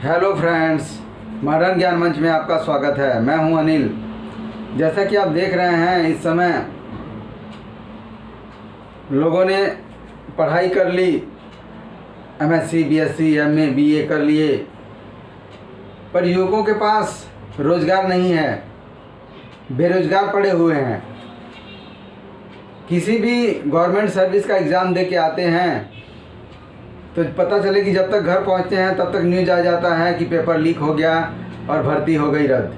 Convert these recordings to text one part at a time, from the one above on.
Hello friends, महरण ज्ञान मंच में आपका स्वागत है। मैं हूं अनिल। जैसा कि आप देख रहे हैं, इस समय लोगों ने पढ़ाई कर ली, एमएससी, बीएससी, एमए, बीए कर लिए, पर युवकों के पास रोज़गार नहीं है, बेरोज़गार पड़े हुए हैं। किसी भी गवर्नमेंट सर्विस का एग्ज़ाम दे के आते हैं तो पता चले कि जब तक घर पहुंचते हैं तब तक न्यूज़ आ जाता है कि पेपर लीक हो गया और भर्ती हो गई रद्द।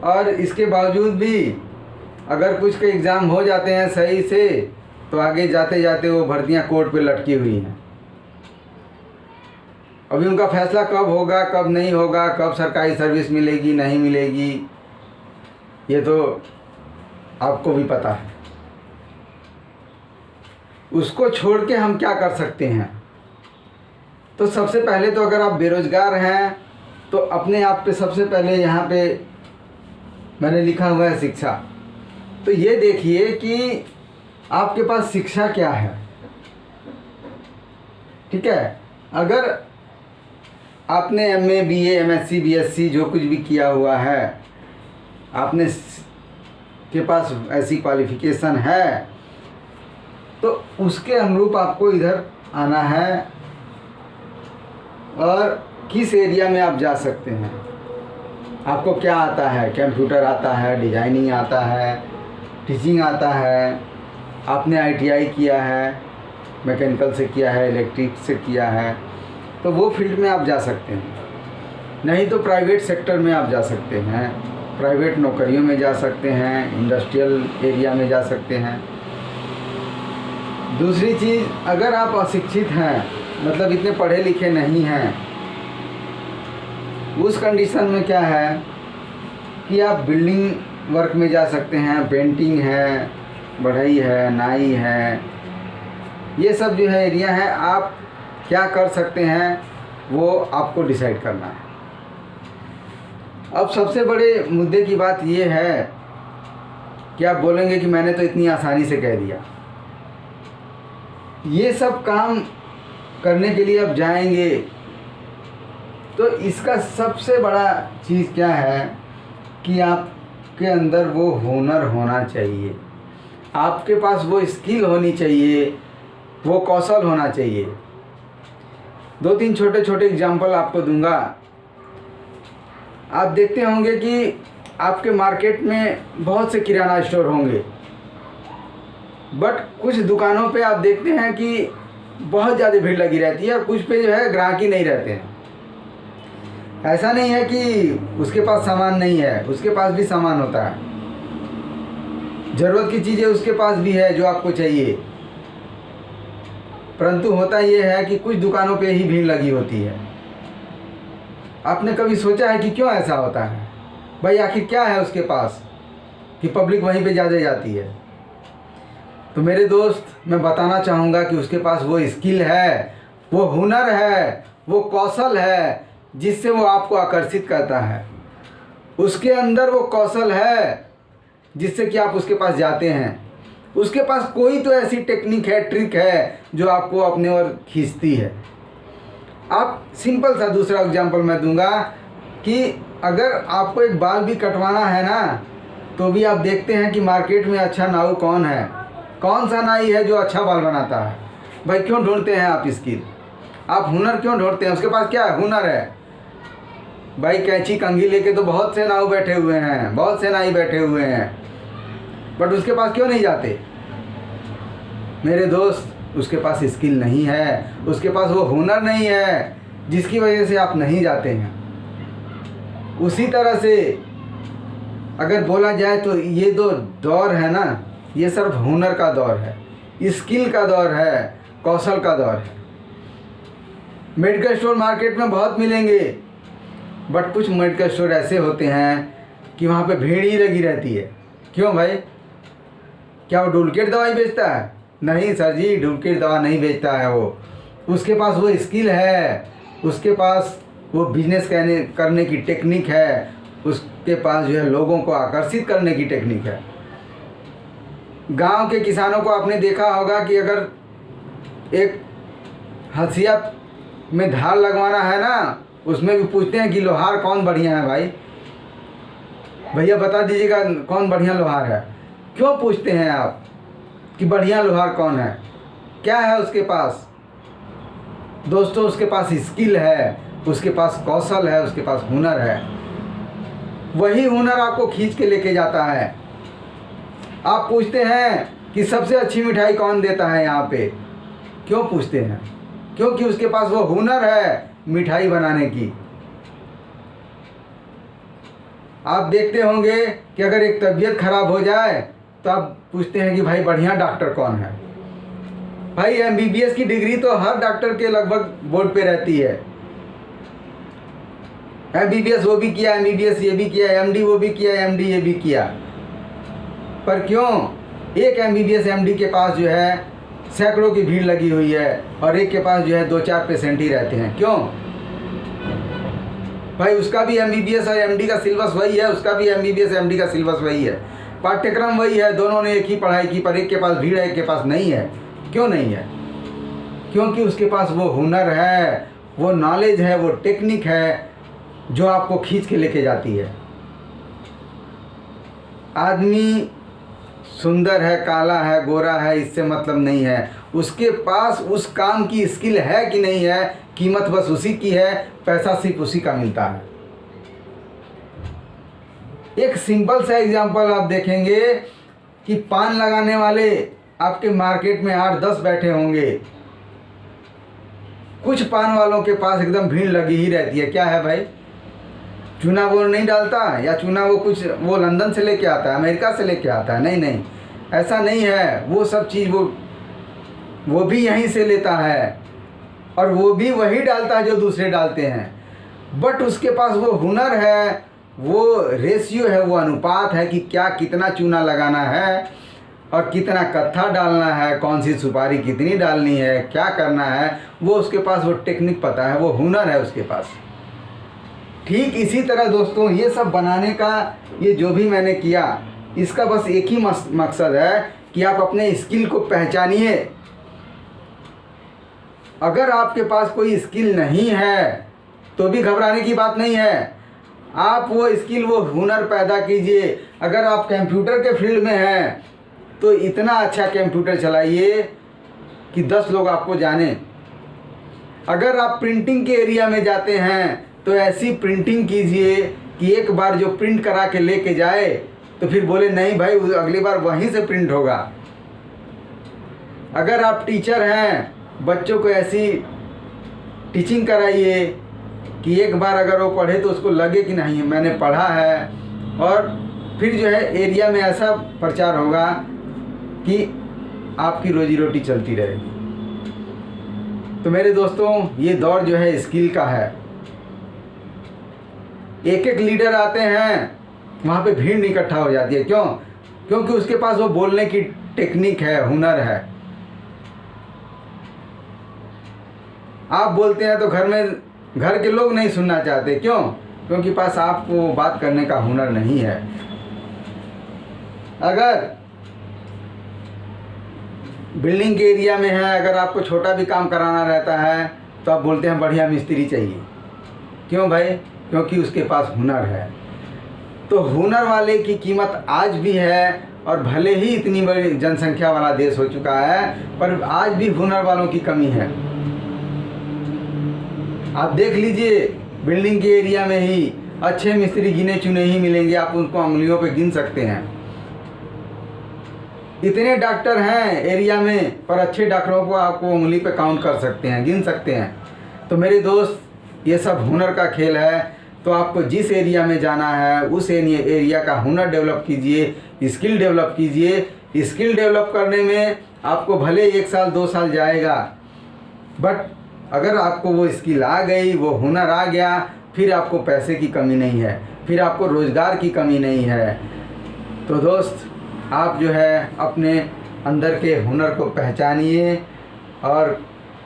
और इसके बावजूद भी अगर कुछ के एग्ज़ाम हो जाते हैं सही से तो आगे जाते जाते वो भर्तियां कोर्ट पे लटकी हुई हैं। अभी उनका फैसला कब होगा, कब नहीं होगा, कब सरकारी सर्विस मिलेगी, नहीं मिलेगी, ये तो आपको भी पता है। उसको छोड़ के हम क्या कर सकते हैं? तो सबसे पहले तो अगर आप बेरोज़गार हैं तो अपने आप पे सबसे पहले यहाँ पे मैंने लिखा हुआ है शिक्षा। तो ये देखिए कि आपके पास शिक्षा क्या है। ठीक है, अगर आपने एमए, बीए, एमएससी, बीएससी जो कुछ भी किया हुआ है, आपने के पास ऐसी क्वालिफ़िकेशन है, तो उसके अनुरूप आपको इधर आना है। और किस एरिया में आप जा सकते हैं, आपको क्या आता है? कंप्यूटर आता है, डिज़ाइनिंग आता है, टीचिंग आता है, आपने आईटीआई किया है, मैकेनिकल से किया है, इलेक्ट्रिक से किया है, तो वो फील्ड में आप जा सकते हैं। नहीं तो प्राइवेट सेक्टर में आप जा सकते हैं, प्राइवेट नौकरियों में जा सकते हैं, इंडस्ट्रियल एरिया में जा सकते हैं। दूसरी चीज़, अगर आप अशिक्षित हैं, मतलब इतने पढ़े लिखे नहीं हैं, उस कंडीशन में क्या है कि आप बिल्डिंग वर्क में जा सकते हैं, पेंटिंग है, बढ़ई है, नाई है, ये सब जो है एरिया है। आप क्या कर सकते हैं वो आपको डिसाइड करना है। अब सबसे बड़े मुद्दे की बात ये है कि आप बोलेंगे कि मैंने तो इतनी आसानी से कह दिया। ये सब काम करने के लिए आप जाएंगे तो इसका सबसे बड़ा चीज़ क्या है कि आपके अंदर वो हुनर होना चाहिए, आपके पास वो स्किल होनी चाहिए, वो कौशल होना चाहिए। 2-3 छोटे छोटे एग्जाम्पल आपको दूंगा। आप देखते होंगे कि आपके मार्केट में बहुत से किराना स्टोर होंगे, बट कुछ दुकानों पे आप देखते हैं कि बहुत ज़्यादा भीड़ लगी रहती है और कुछ पे जो है ग्राहक ही नहीं रहते हैं। ऐसा नहीं है कि उसके पास सामान नहीं है, उसके पास भी सामान होता है, ज़रूरत की चीज़ें उसके पास भी है जो आपको चाहिए, परंतु होता ये है कि कुछ दुकानों पे ही भीड़ लगी होती है। आपने कभी सोचा है कि क्यों ऐसा होता है? भाई आखिर क्या है उसके पास कि पब्लिक वहीं पे ज़्यादा जाती है? तो मेरे दोस्त, मैं बताना चाहूँगा कि उसके पास वो स्किल है, वो हुनर है, वो कौशल है जिससे वो आपको आकर्षित करता है। उसके अंदर वो कौशल है जिससे कि आप उसके पास जाते हैं। उसके पास कोई तो ऐसी टेक्निक है, ट्रिक है जो आपको अपने ओर खींचती है। आप सिंपल सा दूसरा एग्जाम्पल मैं दूंगा कि अगर आपको एक बाल भी कटवाना है ना, तो भी आप देखते हैं कि मार्केट में अच्छा नाऊ कौन है, कौन सा नाई है जो अच्छा बाल बनाता है। भाई क्यों ढूंढते हैं आप स्किल? आप हुनर क्यों ढूंढते हैं? उसके पास क्या है? हुनर है। भाई कैंची कंघी लेके तो बहुत से नाऊ बैठे हुए हैं, बहुत से नाई बैठे हुए हैं, बट उसके पास क्यों नहीं जाते? मेरे दोस्त, उसके पास स्किल नहीं है, उसके पास वो हुनर नहीं है जिसकी वजह से आप नहीं जाते हैं। उसी तरह से अगर बोला जाए तो ये दो दौर है ना, ये सिर्फ हुनर का दौर है, स्किल का दौर है, कौशल का दौर है। मेडिकल स्टोर मार्केट में बहुत मिलेंगे, बट कुछ मेडिकल स्टोर ऐसे होते हैं कि वहाँ पे भीड़ ही लगी रहती है। क्यों भाई? क्या वो डुप्लीकेट दवाई बेचता है? नहीं सर जी, डुप्लीकेट दवा नहीं बेचता है वो। उसके पास वो स्किल है, उसके पास वो बिजनेस करने की टेक्निक है, उसके पास जो है लोगों को आकर्षित करने की टेक्निक है। गांव के किसानों को आपने देखा होगा कि अगर एक हंसिया में धार लगवाना है ना, उसमें भी पूछते हैं कि लोहार कौन बढ़िया है भाई, भैया बता दीजिएगा कौन बढ़िया लोहार है। क्यों पूछते हैं आप कि बढ़िया लोहार कौन है? क्या है उसके पास? दोस्तों, उसके पास स्किल है, उसके पास कौशल है, उसके पास हुनर है। वही हुनर आपको खींच के लेके जाता है। आप पूछते हैं कि सबसे अच्छी मिठाई कौन देता है यहाँ पे। क्यों पूछते हैं? क्योंकि उसके पास वो हुनर है मिठाई बनाने की। आप देखते होंगे कि अगर एक तबीयत खराब हो जाए तो आप पूछते हैं कि भाई बढ़िया डॉक्टर कौन है। भाई MBBS की डिग्री तो हर डॉक्टर के लगभग बोर्ड पे रहती है। MBBS वो भी किया, MBBS ये भी किया, MD वो भी किया, MD ये भी किया। पर क्यों एक MBBS MD के पास जो है सैकड़ों की भीड़ लगी हुई है और एक के पास जो है 2-4 पेशेंट ही रहते हैं? क्यों भाई? उसका भी MBBS और MD का सिलेबस वही है, उसका भी MBBS MD का सिलेबस वही है, पाठ्यक्रम वही है, दोनों ने एक ही पढ़ाई की, पर एक के पास भीड़ है, एक के पास नहीं है। क्यों नहीं है? क्योंकि उसके पास वो हुनर है, वो नॉलेज है, वो टेक्निक है जो आपको खींच के लेके जाती है। आदमी सुंदर है, काला है, गोरा है, इससे मतलब नहीं है। उसके पास उस काम की स्किल है कि नहीं है, कीमत बस उसी की है, पैसा सिर्फ उसी का मिलता है। एक सिंपल सा एग्जांपल आप देखेंगे कि पान लगाने वाले आपके मार्केट में 8-10 बैठे होंगे। कुछ पान वालों के पास एकदम भीड़ लगी ही रहती है। क्या है भाई? चूना वो नहीं डालता, या चूना वो लंदन से लेके आता है, अमेरिका से लेके आता है? नहीं नहीं, ऐसा नहीं है। वो सब चीज़ वो भी यहीं से लेता है और वो भी वही डालता है जो दूसरे डालते हैं। बट उसके पास वो हुनर है, वो रेशियो है, वो अनुपात है कि क्या कितना चूना लगाना है और कितना कत्था डालना है, कौन सी सुपारी कितनी डालनी है, क्या करना है, वो उसके पास वो टेक्निक पता है, वो हुनर है उसके पास। ठीक इसी तरह दोस्तों, ये सब बनाने का, ये जो भी मैंने किया, इसका बस एक ही मकसद है कि आप अपने स्किल को पहचानिए। अगर आपके पास कोई स्किल नहीं है तो भी घबराने की बात नहीं है। आप वो स्किल, वो हुनर पैदा कीजिए। अगर आप कंप्यूटर के फील्ड में हैं तो इतना अच्छा कंप्यूटर चलाइए कि 10 लोग आपको जाने। अगर आप प्रिंटिंग के एरिया में जाते हैं तो ऐसी प्रिंटिंग कीजिए कि एक बार जो प्रिंट करा के लेके जाए तो फिर बोले नहीं भाई, अगली बार वहीं से प्रिंट होगा। अगर आप टीचर हैं, बच्चों को ऐसी टीचिंग कराइए कि एक बार अगर वो पढ़े तो उसको लगे कि नहीं मैंने पढ़ा है, और फिर जो है एरिया में ऐसा प्रचार होगा कि आपकी रोजी रोटी चलती रहेगी। तो मेरे दोस्तों, ये दौर जो है स्किल का है। एक एक लीडर आते हैं, वहाँ पे भीड़ इकट्ठा हो जाती है। क्यों? क्योंकि उसके पास वो बोलने की टेक्निक है, हुनर है। आप बोलते हैं तो घर के लोग नहीं सुनना चाहते। क्यों? क्योंकि पास आपको बात करने का हुनर नहीं है। अगर बिल्डिंग के एरिया में है, अगर आपको छोटा भी काम कराना रहता है तो आप बोलते हैं बढ़िया मिस्त्री चाहिए। क्यों भाई? क्योंकि उसके पास हुनर है। तो हुनर वाले की कीमत आज भी है, और भले ही इतनी बड़ी जनसंख्या वाला देश हो चुका है, पर आज भी हुनर वालों की कमी है। आप देख लीजिए, बिल्डिंग के एरिया में ही अच्छे मिस्त्री गिने चुने ही मिलेंगे, आप उनको उंगलियों पे गिन सकते हैं। इतने डॉक्टर हैं एरिया में, पर अच्छे डॉक्टरों को आपको उंगली पे काउंट कर सकते हैं, गिन सकते हैं। तो मेरे दोस्त, ये सब हुनर का खेल है। तो आपको जिस एरिया में जाना है उस एरिया का हुनर डेवलप कीजिए, स्किल डेवलप कीजिए। स्किल डेवलप करने में आपको भले 1 साल 2 साल जाएगा, बट अगर आपको वो स्किल आ गई, वो हुनर आ गया, फिर आपको पैसे की कमी नहीं है, फिर आपको रोज़गार की कमी नहीं है। तो दोस्त, आप जो है अपने अंदर के हुनर को पहचानिए, और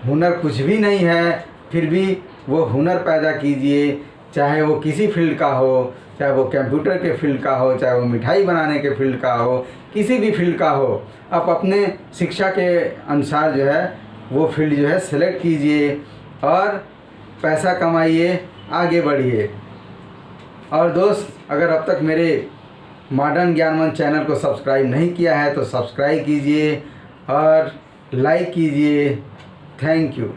हुनर कुछ भी नहीं है फिर भी वो हुनर पैदा कीजिए। चाहे वो किसी फील्ड का हो, चाहे वो कंप्यूटर के फील्ड का हो, चाहे वो मिठाई बनाने के फील्ड का हो, किसी भी फील्ड का हो, आप अपने शिक्षा के अनुसार जो है वो फील्ड जो है सेलेक्ट कीजिए और पैसा कमाइए, आगे बढ़िए। और दोस्त, अगर अब तक मेरे मॉडर्न ज्ञानमंच चैनल को सब्सक्राइब नहीं किया है तो सब्सक्राइब कीजिए और लाइक कीजिए। Thank you.